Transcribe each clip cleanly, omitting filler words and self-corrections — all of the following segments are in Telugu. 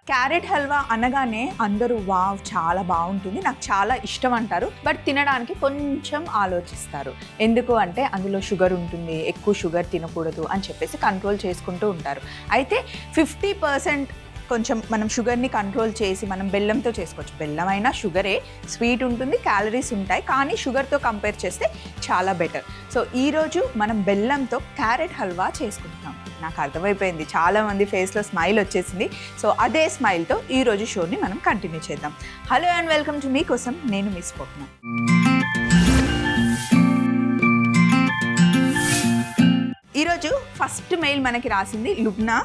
క్యారెట్ హల్వా అనగానే అందరూ వావ్ చాలా బాగుంటుంది, నాకు చాలా ఇష్టం అంటారు. బట్ తినడానికి కొంచెం ఆలోచిస్తారు. ఎందుకు అంటే అందులో షుగర్ ఉంటుంది, ఎక్కువ షుగర్ తినకూడదు అని చెప్పేసి కంట్రోల్ చేసుకుంటూ ఉంటారు. అయితే 50% కొంచెం మనం షుగర్ని కంట్రోల్ చేసి మనం బెల్లంతో చేసుకోవచ్చు. బెల్లం అయినా షుగరే, స్వీట్ ఉంటుంది, క్యాలరీస్ ఉంటాయి, కానీ షుగర్తో కంపేర్ చేస్తే చాలా బెటర్. సో ఈరోజు మనం బెల్లంతో క్యారెట్ హల్వా చేసుకుంటున్నాం. నాకు అర్థమైపోయింది, చాలామంది ఫేస్లో స్మైల్ వచ్చేసింది. సో అదే స్మైల్తో ఈరోజు షోని మనం కంటిన్యూ చేద్దాం. హలో అండ్ వెల్కమ్ టు మీకోసం, నేను మీ స్వప్న. ఈరోజు ఫస్ట్ మెయిల్ మనకి రాసింది లుబ్నా.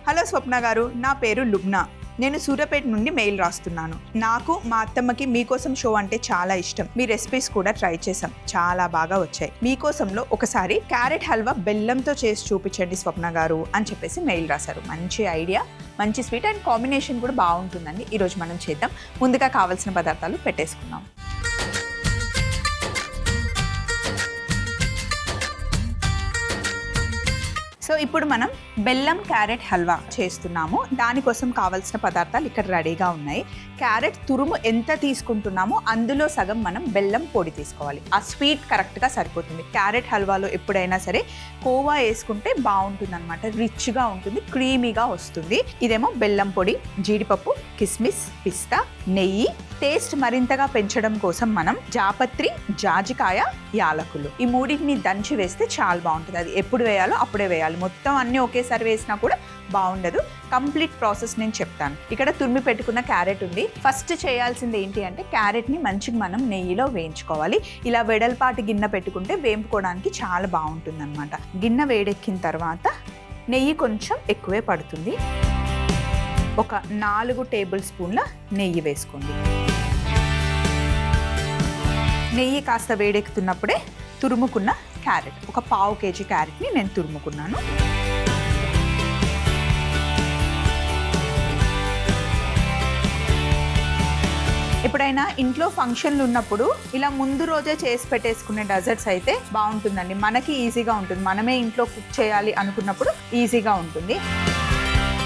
హలో స్వప్న గారు, నా పేరు లుబ్నా, నేను సూర్యాపేట నుండి మెయిల్ రాస్తున్నాను. నాకు మా అత్తమ్మకి మీకోసం షో అంటే చాలా ఇష్టం. మీ రెసిపీస్ కూడా ట్రై చేసాం, చాలా బాగా వచ్చాయి. మీకోసంలో ఒకసారి క్యారెట్ హల్వా బెల్లంతో చేసి చూపించండి స్వప్న గారు అని చెప్పేసి మెయిల్ రాశారు. మంచి ఐడియా, మంచి స్వీట్ అండ్ కాంబినేషన్ కూడా బాగుంటుందండి. ఈరోజు మనం చేద్దాం. ముందుగా కావాల్సిన పదార్థాలు పెట్టేసుకుందాం. సో ఇప్పుడు మనం బెల్లం క్యారెట్ హల్వా చేస్తున్నాము. దానికోసం కావాల్సిన పదార్థాలు ఇక్కడ రెడీగా ఉన్నాయి. క్యారెట్ తురుము ఎంత తీసుకుంటున్నామో అందులో సగం మనం బెల్లం పొడి తీసుకోవాలి. ఆ స్వీట్ కరెక్ట్గా సరిపోతుంది. క్యారెట్ హల్వాలో ఎప్పుడైనా సరే కోవా వేసుకుంటే బాగుంటుంది అనమాట, రిచ్గా ఉంటుంది, క్రీమీగా వస్తుంది. ఇదేమో బెల్లం పొడి, జీడిపప్పు, కిస్మిస్, పిస్తా, నెయ్యి. టేస్ట్ మరింతగా పెంచడం కోసం మనం జాపత్రి, జాజికాయ, యాలకులు ఈ మూడింటిని దంచి వేస్తే చాలా బాగుంటుంది. అది ఎప్పుడు వేయాలో అప్పుడే వేయాలి. మొత్తం అన్నీ ఒకేసారి వేసినా కూడా బాగుండదు. కంప్లీట్ ప్రాసెస్ నేను చెప్తాను. ఇక్కడ తురిమి పెట్టుకున్న క్యారెట్ ఉంది. ఫస్ట్ చేయాల్సింది ఏంటి అంటే క్యారెట్ని మంచిగా మనం నెయ్యిలో వేయించుకోవాలి. ఇలా వెడల్పాటి గిన్నె పెట్టుకుంటే వేయించుకోవడానికి చాలా బాగుంటుంది అనమాట. గిన్నె వేడెక్కిన తర్వాత నెయ్యి కొంచెం ఎక్కువే పడుతుంది. ఒక 4 టేబుల్ స్పూన్ల నెయ్యి వేసుకోండి. నెయ్యి కాస్త వేడెక్కుతున్నప్పుడే తురుముకున్న క్యారెట్, ఒక 1/2 కేజీ క్యారెట్ని నేను తురుముకున్నాను. ఎప్పుడైనా ఇంట్లో ఫంక్షన్లు ఉన్నప్పుడు ఇలా ముందు రోజే చేసి పెట్టేసుకునే డెజర్ట్స్ అయితే బాగుంటుందండి. మనకి ఈజీగా ఉంటుంది. మనమే ఇంట్లో కుక్ చేయాలి అనుకున్నప్పుడు ఈజీగా ఉంటుంది.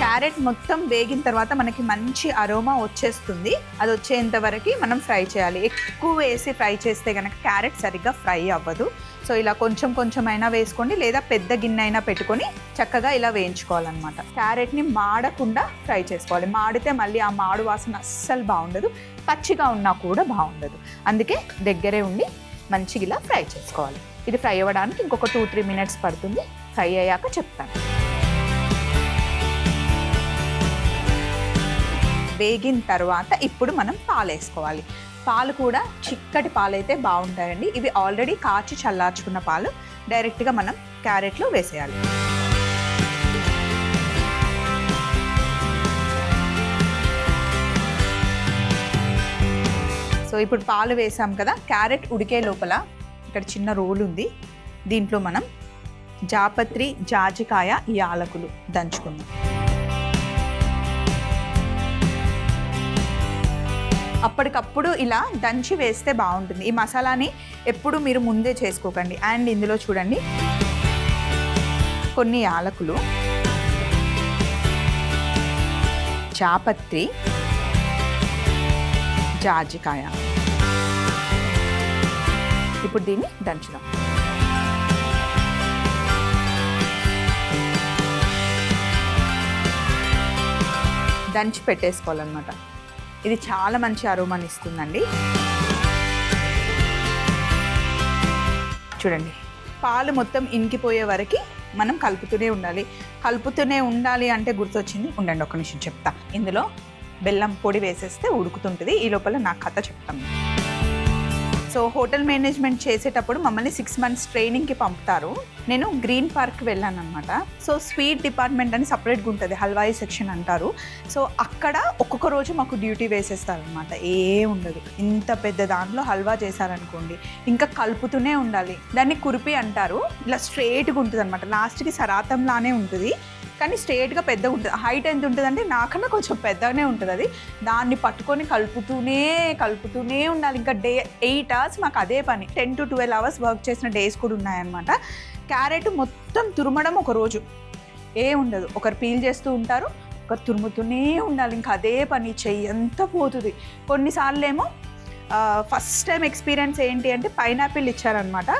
క్యారెట్ మొత్తం వేగిన తర్వాత మనకి మంచి అరోమా వచ్చేస్తుంది. అది వచ్చేంత వరకు మనం ఫ్రై చేయాలి. ఎక్కువ వేసి ఫ్రై చేస్తే కనుక క్యారెట్ సరిగ్గా ఫ్రై అవ్వదు. సో ఇలా కొంచెం కొంచెం అయినా వేసుకోండి, లేదా పెద్ద గిన్నె అయినా పెట్టుకొని చక్కగా ఇలా వేయించుకోవాలన్నమాట. క్యారెట్ని మాడకుండా ఫ్రై చేసుకోవాలి. మాడితే మళ్ళీ ఆ మాడు వాసన అస్సలు బాగుండదు, పచ్చిగా ఉన్నా కూడా బాగుండదు. అందుకే దగ్గరే ఉండి మంచిగా ఇలా ఫ్రై చేసుకోవాలి. ఇది ఫ్రై అవ్వడానికి ఇంకొక 2-3 మినిట్స్ పడుతుంది. ఫ్రై అయ్యాక చెప్తాను. వేగిన తర్వాత ఇప్పుడు మనం పాలు వేసుకోవాలి. పాలు కూడా చిక్కటి పాలు అయితే బాగుంటాయండి. ఇవి ఆల్రెడీ కాచి చల్లార్చుకున్న పాలు డైరెక్ట్గా మనం క్యారెట్లో వేసేయాలి. సో ఇప్పుడు పాలు వేసాం కదా, క్యారెట్ ఉడికే లోపల ఇక్కడ చిన్న రోల్ ఉంది. దీంట్లో మనం జాపత్రి, జాజికాయ, యాలకులు దంచుకుందాం. అప్పటికప్పుడు ఇలా దంచి వేస్తే బాగుంటుంది. ఈ మసాలాని ఎప్పుడు మీరు ముందే చేసుకోకండి. అండ్ ఇందులో చూడండి, కొన్ని యాలకులు, జాపత్రి, జాజికాయ. ఇప్పుడు దీన్ని దంచుదాం. దంచి పెట్టేసుకోవాలన్నమాట. ఇది చాలా మంచి అరోమాని ఇస్తుందండి. చూడండి, పాలు మొత్తం ఇంకిపోయే వరకు మనం కలుపుతూనే ఉండాలి. కలుపుతూనే ఉండాలి అంటే గుర్తొచ్చింది, ఉండండి ఒక నిమిషం చెప్తా. ఇందులో బెల్లం పొడి వేసేస్తే ఉడుకుతుంటుంది. ఈ లోపల నా కథ చెప్తాను. సో హోటల్ మేనేజ్మెంట్ చేసేటప్పుడు మమ్మల్ని 6 months ట్రైనింగ్కి పంపుతారు. నేను గ్రీన్ పార్క్ వెళ్ళాను అనమాట. సో స్వీట్ డిపార్ట్మెంట్ అని సపరేట్గా ఉంటుంది, హల్వాయి సెక్షన్ అంటారు. సో అక్కడ ఒక్కొక్క రోజు మాకు డ్యూటీ వేసేస్తారనమాట. ఉండదు, ఇంత పెద్ద దాంట్లో హల్వా చేశారనుకోండి ఇంకా కలుపుతూనే ఉండాలి. దాన్ని కురిపి అంటారు. ఇలా స్ట్రేట్గా ఉంటుంది అనమాట. లాస్ట్కి సరాతంలానే ఉంటుంది, కానీ స్ట్రేట్గా పెద్దగా ఉంటుంది. హైట్ ఎంత ఉంటుంది అంటే నాకన్నా కొంచెం పెద్దగానే ఉంటుంది అది. దాన్ని పట్టుకొని కలుపుతూనే ఉండాలి. ఇంకా 8 hours మాకు అదే పని. 10 to 12 hours వర్క్ చేసిన డేస్ కూడా ఉన్నాయన్నమాట. క్యారెట్ మొత్తం తురమడం ఒక రోజు ఉండదు. ఒకరు పీల్ చేస్తూ ఉంటారు, తురుముతూనే ఉండాలి, ఇంకా అదే పని, చెయ్యి ఎంత పోతుంది. కొన్నిసార్లు ఏమో ఫస్ట్ టైం ఎక్స్పీరియన్స్ ఏంటి అంటే పైనాపిల్ ఇచ్చారనమాట.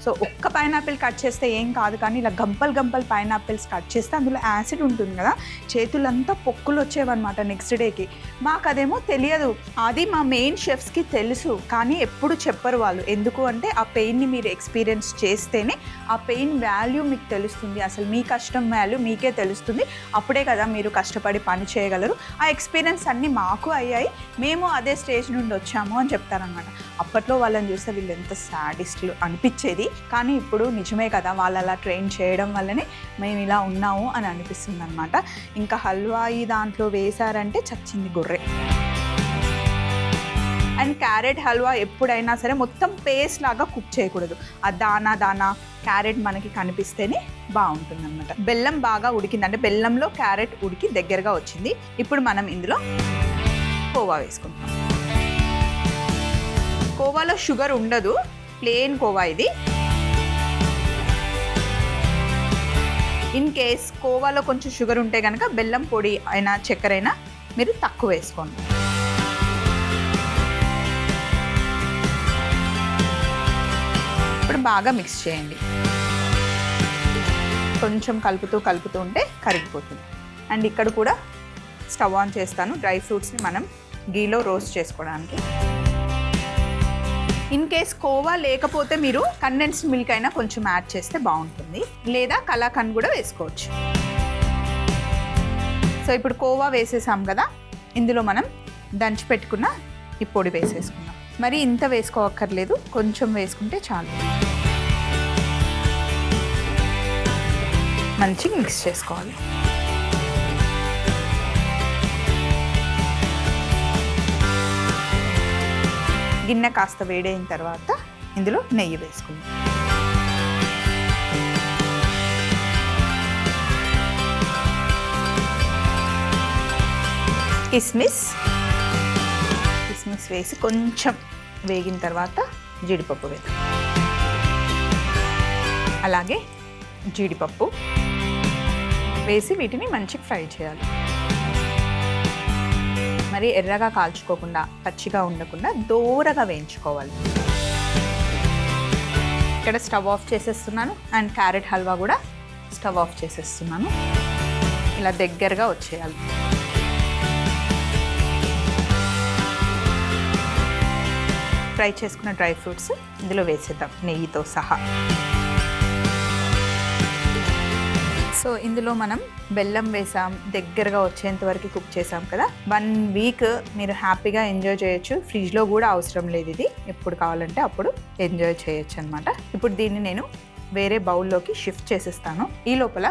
సో ఒక్క పైనాపిల్ కట్ చేస్తే ఏం కాదు, కానీ ఇలా గంపలు పైనాపిల్స్ కట్ చేస్తే అందులో యాసిడ్ ఉంటుంది కదా, చేతులంతా పొక్కులు వచ్చేవన్నమాట నెక్స్ట్ డేకి. మాకు అదేమో తెలియదు, అది మా మెయిన్ షెఫ్స్కి తెలుసు, కానీ ఎప్పుడు చెప్పరు వాళ్ళు. ఎందుకు అంటే ఆ పెయిన్ని మీరు ఎక్స్పీరియన్స్ చేస్తేనే ఆ పెయిన్ వాల్యూ మీకు తెలుస్తుంది, అసలు మీ కష్టం వాల్యూ మీకే తెలుస్తుంది. అప్పుడే కదా మీరు కష్టపడి పని చేయగలరు. ఆ ఎక్స్పీరియన్స్ అన్నీ మాకు అయ్యాయి, మేము అదే స్టేజ్ నుండి వచ్చాము అని చెప్తారనమాట. అప్పట్లో వాళ్ళని చూస్తే వీళ్ళు ఎంత సాడిస్టులు అనిపించేది, కానీ ఇప్పుడు నిజమే కదా, వాళ్ళు అలా ట్రైన్ చేయడం వల్లనే మేము ఇలా ఉన్నాము అని అనిపిస్తుంది అనమాట. ఇంకా హల్వాయి దాంట్లో వేశారంటే చచ్చింది గొర్రె. అండ్ క్యారెట్ హల్వా ఎప్పుడైనా సరే మొత్తం పేస్ట్ లాగా కుక్ చేయకూడదు, ఆ దానా క్యారెట్ మనకి కనిపిస్తేనే బాగుంటుంది అనమాట. బెల్లం బాగా ఉడికింది, అంటే బెల్లంలో క్యారెట్ ఉడికి దగ్గరగా వచ్చింది. ఇప్పుడు మనం ఇందులో కోవా వేసుకుంటాం. కోవాలో షుగర్ ఉండదు, ప్లెయిన్ కోవా ఇది. ఇన్ కేస్ కోవాలో కొంచెం షుగర్ ఉంటే కనుక బెల్లం పొడి అయినా చక్కెర అయినా మీరు తక్కువ వేసుకోండి. ఇప్పుడు బాగా మిక్స్ చేయండి, కొంచెం కలుపుతూ ఉంటే కరిగిపోతుంది. అండ్ ఇక్కడ కూడా స్టవ్ ఆన్ చేస్తాను, డ్రై ఫ్రూట్స్ని మనం గీలో రోస్ట్ చేసుకోవడానికి. ఇన్ కేస్ కోవా లేకపోతే మీరు కండెన్స్డ్ మిల్క్ అయినా కొంచెం యాడ్ చేస్తే బాగుంటుంది, లేదా కలాకండ్ కూడా వేసుకోవచ్చు. సో ఇప్పుడు కోవా వేసేసాం కదా, ఇందులో మనం దంచి పెట్టుకున్న ఈ పొడి వేసేసుకుందాం. మరి ఇంత వేసుకోవక్కర్లేదు, కొంచెం వేసుకుంటే చాలు. మంచిగా మిక్స్ చేసుకోవాలి. గిన్నె కాస్త వేడైన తర్వాత ఇందులో నెయ్యి వేసుకుందాం. కిస్మిస్ వేసి కొంచెం వేగిన తర్వాత జీడిపప్పు వేద్దాం. అలాగే జీడిపప్పు వేసి వీటిని మంచిగా ఫ్రై చేయాలి. మరి ఎర్రగా కాల్చుకోకుండా, పచ్చిగా ఉండకుండా దూరగా వేయించుకోవాలి. ఇక్కడ స్టవ్ ఆఫ్ చేసేస్తున్నాను. అండ్ క్యారెట్ హల్వా కూడా స్టవ్ ఆఫ్ చేసేస్తున్నాను. ఇలా దగ్గరగా వచ్చేయాలి. ఫ్రై చేసుకున్న డ్రై ఫ్రూట్స్ ఇందులో వేసేద్దాం నెయ్యితో సహా. సో ఇందులో మనం బెల్లం వేసాం, దగ్గరగా వచ్చేంత వరకు కుక్ చేసాం కదా. 1 వీక్ మీరు హ్యాపీగా ఎంజాయ్ చేయొచ్చు. ఫ్రిడ్జ్లో కూడా అవసరం లేదు, ఇది ఎప్పుడు కావాలంటే అప్పుడు ఎంజాయ్ చేయొచ్చు అనమాట. ఇప్పుడు దీన్ని నేను వేరే బౌల్లోకి షిఫ్ట్ చేసేస్తాను. ఈ లోపల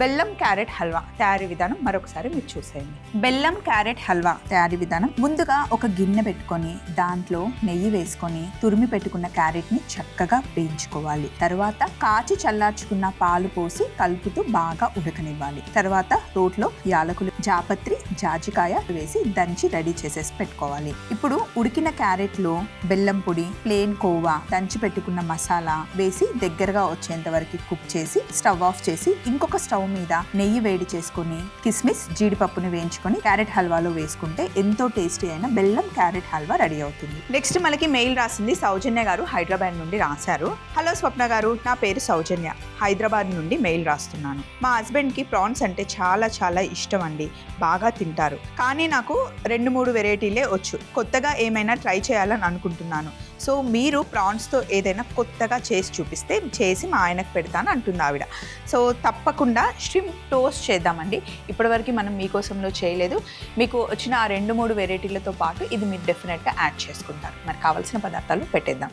బెల్లం క్యారెట్ హల్వా తయారీ విధానం మరొకసారి మీరు చూసేయండి. బెల్లం క్యారెట్ హల్వా తయారీ విధానం: ముందుగా ఒక గిన్నె పెట్టుకొని దాంట్లో నెయ్యి వేసుకొని తురిమి పెట్టుకున్న క్యారెట్ని చక్కగా వేయించుకోవాలి. తర్వాత కాచి చల్లార్చుకున్న పాలు పోసి కలుపుతూ బాగా ఉడకనివ్వాలి. తర్వాత రోట్లో యాలకులు, జాపత్రి, జాజికాయ వేసి దంచి రెడీ చేసేసి పెట్టుకోవాలి. ఇప్పుడు ఉడికిన క్యారెట్ లో బెల్లం పొడి, ప్లేన్ కోవా, దంచి పెట్టుకున్న మసాలా వేసి దగ్గరగా వచ్చేంత వరకు కుక్ చేసి స్టవ్ ఆఫ్ చేసి ఇంకొక స్టవ్ మీద నెయ్యి వేడి చేసుకుని కిస్మిస్, జీడిపప్పుని వేయించుకొని క్యారెట్ హల్వాలో వేసుకుంటే ఎంతో టేస్టీ అయిన బెల్లం క్యారెట్ హల్వా రెడీ అవుతుంది. నెక్స్ట్ మనకి మెయిల్ రాసింది సౌజన్య గారు, హైదరాబాద్ నుండి రాశారు. హలో స్వప్న గారు, నా పేరు సౌజన్య, హైదరాబాద్ నుండి మెయిల్ రాస్తున్నాను. మా హస్బెండ్కి ప్రాన్స్ అంటే చాలా చాలా ఇష్టం అండి, బాగా తింటారు. కానీ నాకు 2-3 వెరైటీలే వచ్చు. కొత్తగా ఏమైనా ట్రై చేయాలని అనుకుంటున్నాను. సో మీరు ప్రాన్స్తో ఏదైనా కొత్తగా చేసి చూపిస్తే చేసి మా ఆయనకు పెడతాను అంటుంది ఆవిడ. సో తప్పకుండా ష్రింప్ టోస్ట్ చేద్దామండి. ఇప్పటివరకు మనం మీకోసంలో చేయలేదు. మీకు వచ్చిన ఆ 2-3 వెరైటీలతో పాటు ఇది మీరు డెఫినెట్గా యాడ్ చేసుకుంటారు. మరి కావాల్సిన పదార్థాలు పెట్టేద్దాం.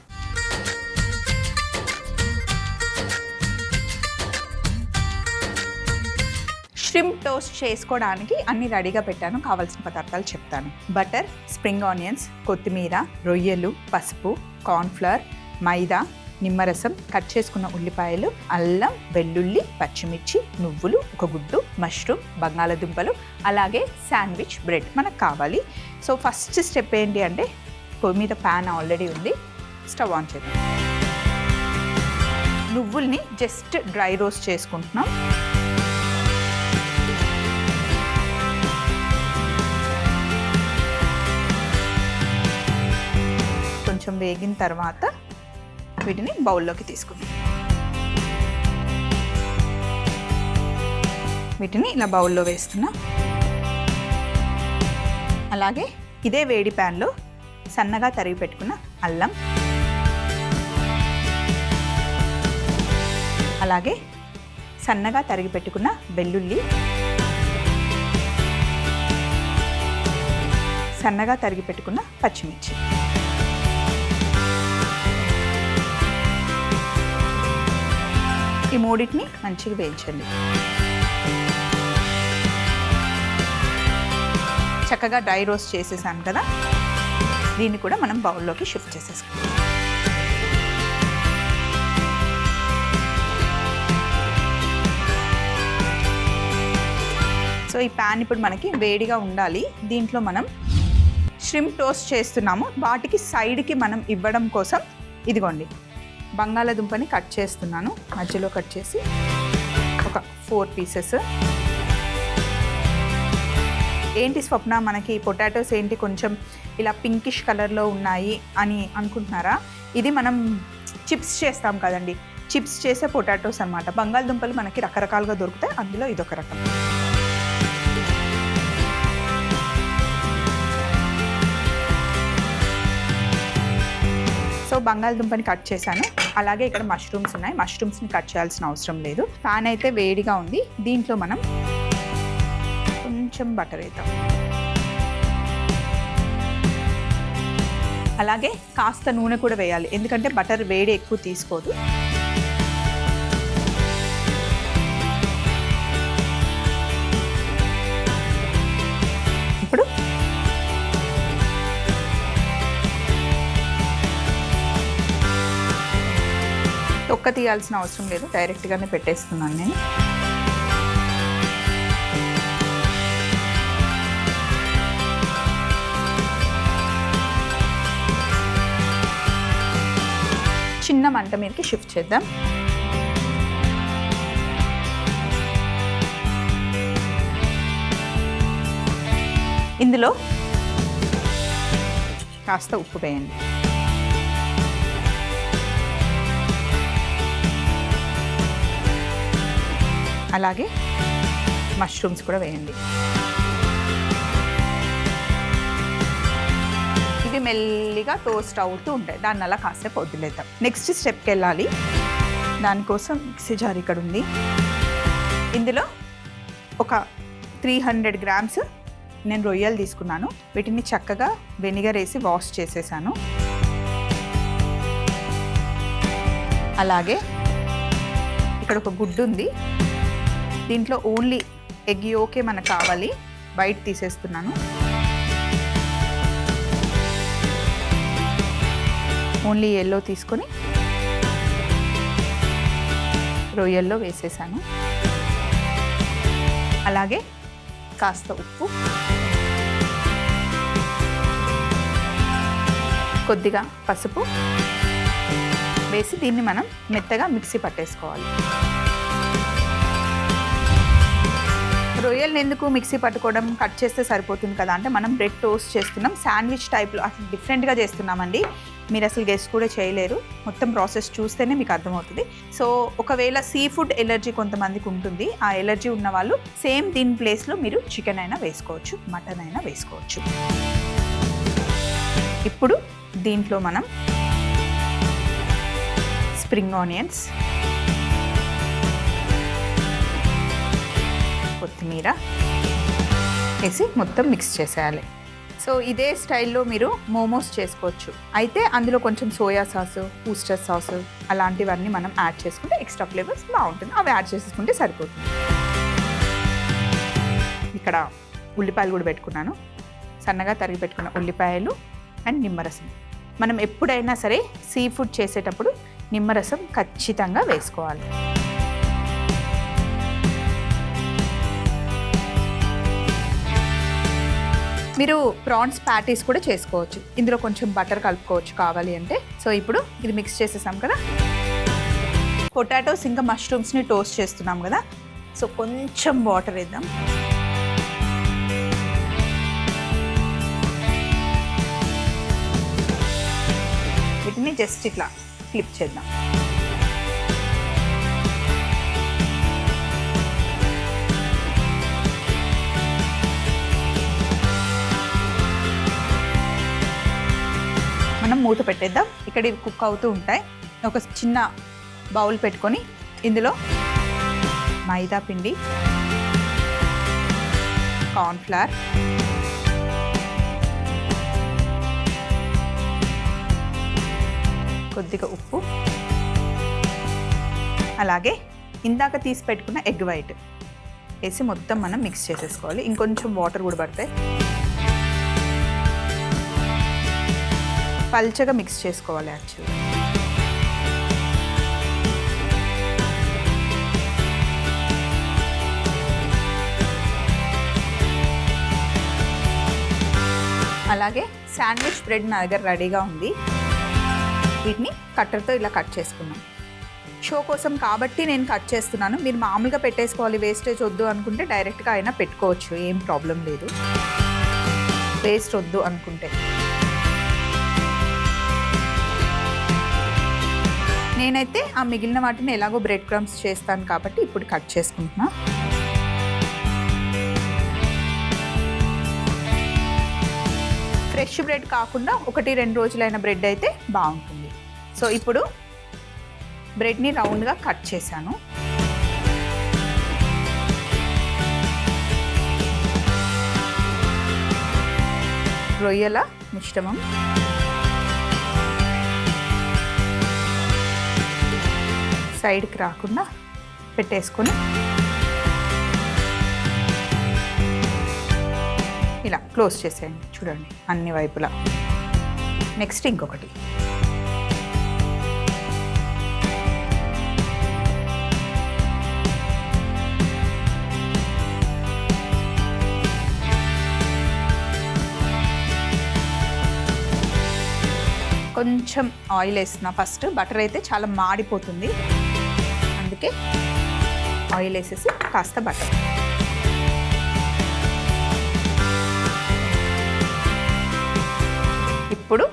ష్రింప్ టోస్ట్ చేసుకోవడానికి అన్ని రెడీగా పెట్టాను. కావాల్సిన పదార్థాలు చెప్తాను. బటర్, స్ప్రింగ్ ఆనియన్స్, కొత్తిమీర, రొయ్యలు, పసుపు, కార్న్ఫ్లవర్, మైదా, నిమ్మరసం, కట్ చేసుకున్న ఉల్లిపాయలు, అల్లం, వెల్లుల్లి, పచ్చిమిర్చి, నువ్వులు, ఒక గుడ్డు, మష్రూమ్, బంగాళదుంపలు, అలాగే శాండ్విచ్ బ్రెడ్ మనకు కావాలి. సో ఫస్ట్ స్టెప్ ఏంటి అంటే పొయ్యి మీద ప్యాన్ ఆల్రెడీ ఉంది, స్టవ్ ఆన్ చేద్దాం. నువ్వుల్ని జస్ట్ డ్రై రోస్ట్ చేసుకుంటున్నాం. కొంచెం వేగిన తర్వాత వీటిని బౌల్లోకి తీసుకుందాం. వీటిని ఇలా బౌల్లో వేస్తున్నా. అలాగే ఇదే వేడి ప్యాన్లో సన్నగా తరిగి పెట్టుకున్న అల్లం, అలాగే సన్నగా తరిగి పెట్టుకున్న వెల్లుల్లి, సన్నగా తరిగి పెట్టుకున్న పచ్చిమిర్చి, ఈ మూడింటిని మంచిగా వేయించండి. చక్కగా డ్రై రోస్ట్ చేసేసాను కదా, దీన్ని కూడా మనం బౌల్లోకి షిఫ్ట్ చేసేసుకుంటాం. సో ఈ ప్యాన్ ఇప్పుడు మనకి వేడిగా ఉండాలి. దీంట్లో మనం ష్రింప్ టోస్ట్ చేస్తున్నాము. వాటికి సైడ్కి మనం ఇవ్వడం కోసం ఇదిగోండి బంగాళాదుంపని కట్ చేస్తున్నాను. మధ్యలో కట్ చేసి ఒక 4 పీసెస్. ఏంటి స్వప్న, మనకి పొటాటోస్ ఏంటి కొంచెం ఇలా పింకిష్ కలర్లో ఉన్నాయి అని అనుకుంటున్నారా? ఇది మనం చిప్స్ చేస్తాం కదండి, చిప్స్ చేసే పొటాటోస్ అన్నమాట. బంగాళదుంపలు మనకి రకరకాలుగా దొరుకుతాయి, అందులో ఇదొక రకం. సో బంగాళదుంపని కట్ చేశాను. అలాగే ఇక్కడ మష్రూమ్స్ ఉన్నాయి. మష్రూమ్స్ని కట్ చేయాల్సిన అవసరం లేదు. ప్యాన్ అయితే వేడిగా ఉంది. దీంట్లో మనం కొంచెం బటర్ వేద్దాం. అలాగే కాస్త నూనె కూడా వేయాలి, ఎందుకంటే బటర్ వేడి ఎక్కువ తీసుకోదు. ఇప్పుడు తొక్క తీయాల్సిన అవసరం లేదు, డైరెక్ట్గానే పెట్టేస్తున్నాను నేను. చిన్న మంట మీదకి షిఫ్ట్ చేద్దాం. ఇందులో కాస్త ఉప్పు వేయండి. అలాగే మష్రూమ్స్ కూడా వేయండి. ఇవి మెల్లిగా టోస్ట్ అవుతూ ఉంటాయి, దాన్ని అలా కాసేపు వదిలేద్దాం. నెక్స్ట్ స్టెప్కి వెళ్ళాలి. దానికోసం మిక్సీ జార్ ఇక్కడ ఉంది. ఇందులో ఒక 300 గ్రామ్స్ నేను రొయ్యలు తీసుకున్నాను. వీటిని చక్కగా వెనిగర్ వేసి వాష్ చేసేసాను. అలాగే ఇక్కడ ఒక గుడ్డు ఉంది. దీంట్లో ఓన్లీ ఎగ్ యోకే మనకు కావాలి, బయట తీసేస్తున్నాను. ఓన్లీ ఎల్లో తీసుకొని రొయ్యల్లో వేసేసాను. అలాగే కాస్త ఉప్పు, కొద్దిగా పసుపు వేసి దీన్ని మనం మెత్తగా మిక్సీ పట్టేసుకోవాలి. రొయ్యలను ఎందుకు మిక్సీ పట్టుకోవడం, కట్ చేస్తే సరిపోతుంది కదా అంటే, మనం బ్రెడ్ టోస్ట్ చేస్తున్నాం, శాండ్విచ్ టైప్లో అసలు డిఫరెంట్గా చేస్తున్నామండి. మీరు అసలు గెస్ట్ కూడా చేయలేరు, మొత్తం ప్రాసెస్ చూస్తేనే మీకు అర్థమవుతుంది. సో ఒకవేళ సీ ఫుడ్ ఎలర్జీ కొంతమందికి ఉంటుంది, ఆ ఎలర్జీ ఉన్న వాళ్ళు సేమ్ దీని ప్లేస్లో మీరు చికెన్ అయినా వేసుకోవచ్చు, మటన్ అయినా వేసుకోవచ్చు. ఇప్పుడు దీంట్లో మనం స్ప్రింగ్ ఆనియన్స్, కొత్తిమీర వేసి మొత్తం మిక్స్ చేసేయాలి. సో ఇదే స్టైల్లో మీరు మోమోస్ చేసుకోవచ్చు. అయితే అందులో కొంచెం సోయా సాసు, ఊస్టర్ సాసు అలాంటివన్నీ మనం యాడ్ చేసుకుంటే ఎక్స్ట్రా ఫ్లేవర్స్ బాగుంటుంది. అవి యాడ్ చేసుకుంటే సరిపోతుంది. ఇక్కడ ఉల్లిపాయలు కూడా పెట్టుకున్నాను. సన్నగా తరిగి పెట్టుకున్న ఉల్లిపాయలు అండ్ నిమ్మరసం. మనం ఎప్పుడైనా సరే సీ ఫుడ్ చేసేటప్పుడు నిమ్మరసం ఖచ్చితంగా వేసుకోవాలి. మీరు ప్రాన్స్ ప్యాటీస్ కూడా చేసుకోవచ్చు. ఇందులో కొంచెం బటర్ కలుపుకోవచ్చు కావాలి అంటే. సో ఇప్పుడు ఇది మిక్స్ చేసేసాం కదా. పొటాటోస్ ఇంకా మష్రూమ్స్ని టోస్ట్ చేస్తున్నాం కదా, సో కొంచెం వాటర్ వేద్దాం. వీటిని జస్ట్ ఇట్లా ఫ్లిప్ చేద్దాం. మనం మూత పెట్టేద్దాం. ఇక్కడ ఇవి కుక్ అవుతూ ఉంటాయి. ఒక చిన్న బౌల్ పెట్టుకొని ఇందులో మైదా పిండి, కార్న్ఫ్లవర్, కొద్దిగా ఉప్పు, అలాగే ఇందాక తీసి పెట్టుకున్న ఎగ్ వైట్ వేసి మొత్తం మనం మిక్స్ చేసేసుకోవాలి. ఇంకొంచెం వాటర్ కూడా పడతాయి. పల్చగా మిక్స్ చేసుకోవాలి యాక్చువల్లీ. అలాగే శాండ్విచ్ బ్రెడ్ నా దగ్గర రెడీగా ఉంది. వీటిని కట్టర్తో ఇలా కట్ చేసుకున్నాం. షో కోసం కాబట్టి నేను కట్ చేస్తున్నాను. మీరు మామూలుగా పెట్టేసుకోవాలి, వేస్టేజ్ వద్దు అనుకుంటే డైరెక్ట్గా అయినా పెట్టుకోవచ్చు, ఏం ప్రాబ్లం లేదు. వేస్ట్ వద్దు అనుకుంటే. నేనైతే ఆ మిగిలిన వాటిని ఎలాగో బ్రెడ్ క్రమ్స్ చేస్తాను కాబట్టి ఇప్పుడు కట్ చేసుకుంటున్నా. ఫ్రెష్ బ్రెడ్ కాకుండా 1-2 రోజులైన బ్రెడ్ అయితే బాగుంటుంది. సో ఇప్పుడు బ్రెడ్ని రౌండ్గా కట్ చేశాను. రొయ్యల మిశ్రమం, సైడ్కి రాకుండా పెట్టేసుకొని ఇలా క్లోజ్ చేసేయండి. చూడండి అన్ని వైపులా. నెక్స్ట్ ఇంకొకటి. కొంచెం ఆయిల్ వేస్తున్నా ఫస్ట్. బటర్ అయితే చాలా మాడిపోతుంది, అందుకే ఆయిల్ వేసేసి కాస్త బటర్. ఇప్పుడు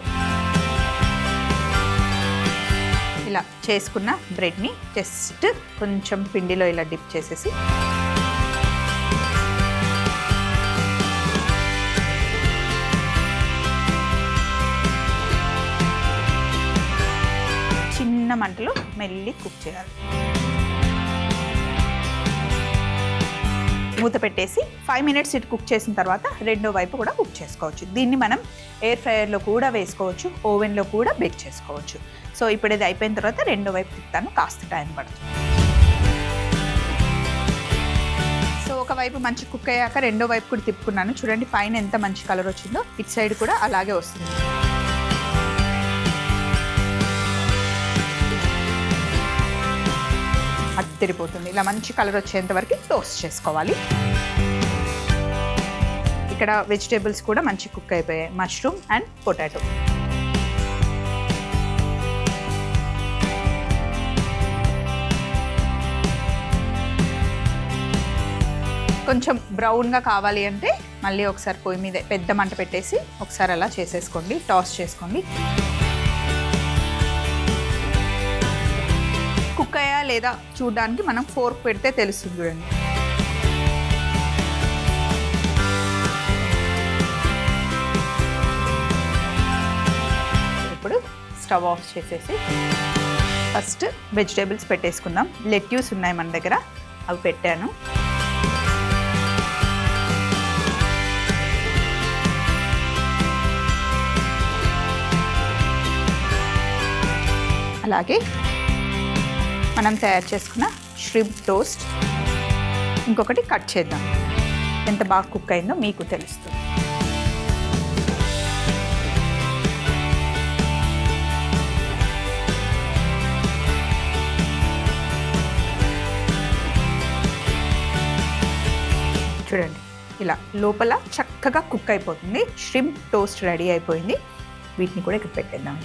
ఇలా చేసుకున్న బ్రెడ్ని జస్ట్ కొంచెం పిండిలో ఇలా డిప్ చేసేసి చిన్న మంటలో మెల్లి కుక్ చేయాలి. మూత పెట్టేసి 5 మినిట్స్ ఇటు కుక్ చేసిన తర్వాత రెండో వైపు కూడా కుక్ చేసుకోవచ్చు. దీన్ని మనం ఎయిర్ ఫ్రైయర్లో కూడా వేసుకోవచ్చు, ఓవెన్లో కూడా బేక్ చేసుకోవచ్చు. సో ఇప్పుడు ఇది అయిపోయిన తర్వాత రెండో వైపు తిప్పుతాను, కాస్త టైం పడుతుంది. సో ఒకవైపు మంచి కుక్ అయ్యాక రెండో వైపు కూడా తిప్పుకున్నాను. చూడండి పైన ఎంత మంచి కలర్ వచ్చిందో, ఇటు సైడ్ కూడా అలాగే వస్తుంది. అదిరిపోతుంది. ఇలా మంచి కలర్ వచ్చేంత వరకు టోస్ట్ చేసుకోవాలి. ఇక్కడ వెజిటేబుల్స్ కూడా మంచి కుక్ అయిపోయాయి, మష్రూమ్ అండ్ పొటాటో. కొంచెం బ్రౌన్గా కావాలి అంటే మళ్ళీ ఒకసారి పొయ్యి మీద పెద్ద మంట పెట్టేసి ఒకసారి అలా చేసేసుకోండి, టాస్ చేసుకోండి. కుక్ అయ్యా లేదా చూడడానికి మనం ఫోర్క్ పెడితే తెలుస్తుంది. చూడండి ఇప్పుడు స్టవ్ ఆఫ్ చేసేసి ఫస్ట్ వెజిటేబుల్స్ పెట్టేసుకుందాం. లెట్యూస్ ఉన్నాయి మన దగ్గర, అవి పెట్టాను. అలాగే మనం తయారు చేసుకున్న ష్రింప్ టోస్ట్ ఇంకొకటి కట్ చేద్దాం. ఎంత బాగా కుక్ అయిందో మీకు తెలుస్తుంది. చూడండి ఇలా లోపల చక్కగా కుక్ అయిపోతుంది. ష్రింప్ టోస్ట్ రెడీ అయిపోయింది. వీటిని కూడా ఇక్కడ పెట్టేద్దాం.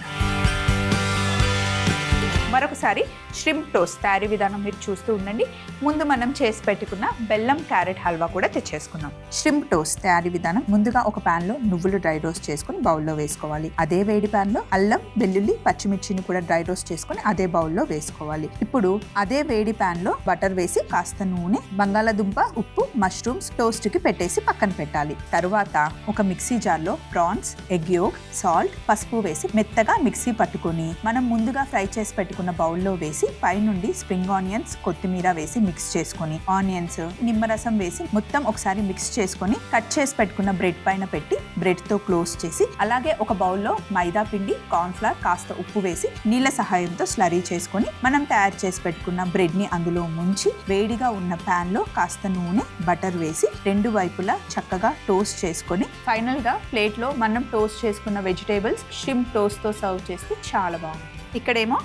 మరొకసారి ష్రింప్ టోస్ట్ తయారీ విధానం మీరు చూస్తూ ఉండండి. ముందు మనం చేసి పెట్టుకున్న బెల్లం క్యారెట్ హల్వా కూడా తెచ్చేసుకున్నాం. ష్రింప్ టోస్ట్ తయారీ విధానం: ముందుగా ఒక ప్యాన్ లో నువ్వులు డ్రై రోస్ట్ చేసుకుని బౌల్లో వేసుకోవాలి. అదే వేడి ప్యాన్ లో అల్లం, వెల్లుల్లి, పచ్చిమిర్చిని కూడా డ్రై రోస్ట్ చేసుకుని అదే బౌల్లో వేసుకోవాలి. ఇప్పుడు అదే వేడి ప్యాన్ లో బటర్ వేసి కాస్త నూనె, బంగాళాదుంప, ఉప్పు, మష్రూమ్స్ టోస్ట్ కి పెట్టేసి పక్కన పెట్టాలి. తరువాత ఒక మిక్సీ జార్ లో ప్రాన్స్, ఎగ్ యోక్, సాల్ట్, పసుపు వేసి మెత్తగా మిక్సీ పట్టుకొని మనం ముందుగా ఫ్రై చేసి పెట్టుకున్న బౌల్లో వేసి పైనుండి స్ప్రింగ్ ఆనియన్స్, కొత్తిమీర వేసి మిక్స్ చేసుకొని ఆనియన్స్, నిమ్మరసం వేసి మొత్తం ఒకసారి మిక్స్ చేసుకొని కట్ చేసి పెట్టుకున్న బ్రెడ్ పైన పెట్టి బ్రెడ్ తో క్లోజ్ చేసి అలాగే ఒక బౌల్లో మైదా పిండి, కార్న్ ఫ్లవర్, కాస్త ఉప్పు వేసి నీళ్ళ సహాయంతో స్లరీ చేసుకొని మనం తయారు చేసి పెట్టుకున్న బ్రెడ్ ని అందులో ముంచి వేడిగా ఉన్న ప్యాన్ లో కాస్త నూనె, బటర్ వేసి రెండు వైపులా చక్కగా టోస్ట్ చేసుకొని ఫైనల్ గా ప్లేట్ లో మనం టోస్ట్ చేసుకున్న వెజిటేబుల్స్ ష్రింప్ టోస్ట్ తో సర్వ్ చేస్తే చాలా బాగుంది. ఇక్కడేమో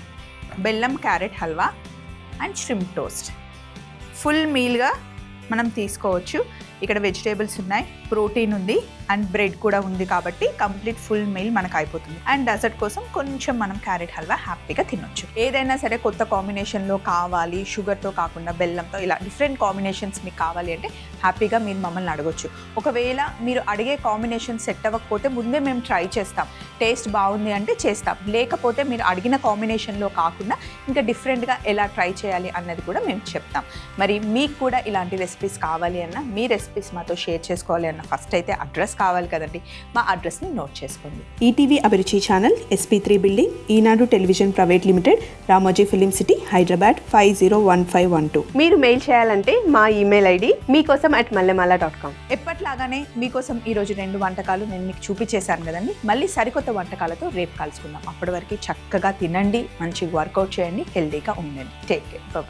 బెల్లం carrot halwa and shrimp toast full మీల్గా మనం తీసుకోవచ్చు. ఇక్కడ వెజిటేబుల్స్ ఉన్నాయి, ప్రోటీన్ ఉంది అండ్ బ్రెడ్ కూడా ఉంది కాబట్టి కంప్లీట్ ఫుల్ మీల్ మనకు అయిపోతుంది. అండ్ డెజర్ట్ కోసం కొంచెం మనం క్యారెట్ హల్వా హ్యాపీగా తినొచ్చు. ఏదైనా సరే కొత్త కాంబినేషన్లో కావాలి, షుగర్తో కాకుండా బెల్లంతో, ఇలా డిఫరెంట్ కాంబినేషన్స్ మీకు కావాలి అంటే హ్యాపీగా మీరు మమ్మల్ని అడగొచ్చు. ఒకవేళ మీరు అడిగే కాంబినేషన్ సెట్ అవ్వకపోతే ముందే మేము ట్రై చేస్తాం, టేస్ట్ బాగుంది అంటే చేస్తాం. లేకపోతే మీరు అడిగిన కాంబినేషన్లో కాకుండా ఇంకా డిఫరెంట్గా ఎలా ట్రై చేయాలి అన్నది కూడా మేము చెప్తాం. మరి మీకు కూడా ఇలాంటి రెసిపీస్ కావాలి అన్నా, మీ రెసిపీస్ మాతో షేర్ చేసుకోవాలి అన్న ఫస్ట్ అయితే అడ్రస్ కావాలి కదండి. మా అడ్రస్ని నోట్ చేసుకోండి. ETV Abhiruchi channel, SP3 building, Eenadu television private limited, Ramoji film city, Hyderabad 501512. మీరు మెయిల్ చేయాలంటే మా ఈమెయిల్ ఐడి meekosam@mallemala.com. ఎప్పట్లాగానే మీకోసం ఈరోజు 2 వంటకాలు నేను మీకు చూపించేశాను కదండి. మళ్ళీ సరికొత్త వంటకాలతో రేపు కలుసుకుందాం. అప్పటి వరకు చక్కగా తినండి, మంచి వర్కౌట్ చేయండి, హెల్దీగా ఉండండి. Take care, bye.